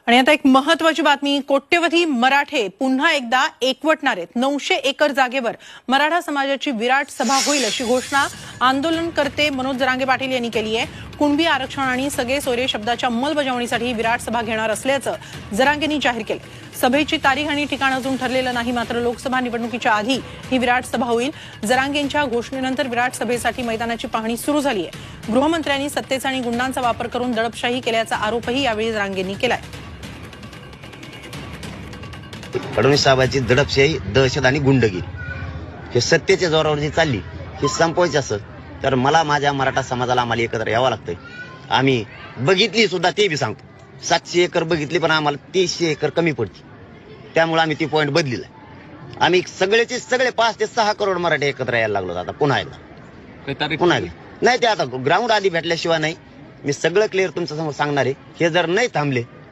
आणि आता एक महत्त्वाची बातमी, कोट्यवधी मराठे पुन्हा एकदा एकवटणार आहेत। 900 एकर जागेवर मराठा समाजाची विराट सभा होईल अशी घोषणा आंदोलनकर्ते मनोज जरांगे पाटील यांनी केली आहे। कुणबी आरक्षण आणि सगळे सोयरे शब्दाच्या अंमलबजावणीसाठी विराट सभा घेणार असल्याचं जरांगेंनी जाहीर केलं। सभेची तारीख आणि ठिकाण अजून ठरलेलं नाही, मात्र लोकसभा निवडणुकीच्या आधी ही विराट सभा होईल। जरांगेंच्या घोषणेनंतर विराट सभेसाठी मैदानाची पाहणी सुरू झाली आहे। गृहमंत्र्यांनी सत्तेचा आणि गुंडांचा वापर करून दडपशाही केल्याचा आरोपही यावेळी जरांगेंनी केलाय। फडणवीस साहेबांची दडपशाही, दहशत आणि गुंडगिरी हे सत्तेच्या जोरावर जी चालली हे संपवायची असं तर मला माझ्या मराठा समाजाला आम्हाला एकत्र यावं लागतंय। आम्ही बघितली सुद्धा, ते बी सांगतो, 700 एकर बघितली पण आम्हाला 300 एकर कमी पडते, त्यामुळे आम्ही ती पॉईंट बदलिला। आम्ही सगळे 5 ते 6 करोड मराठी एकत्र यायला लागलो। आता पुन्हा नाही, ते आता ग्राउंड आधी भेटल्याशिवाय नाही। मी सगळं क्लिअर तुमच्या समोर सांगणार आहे। हे जर नाही थांबले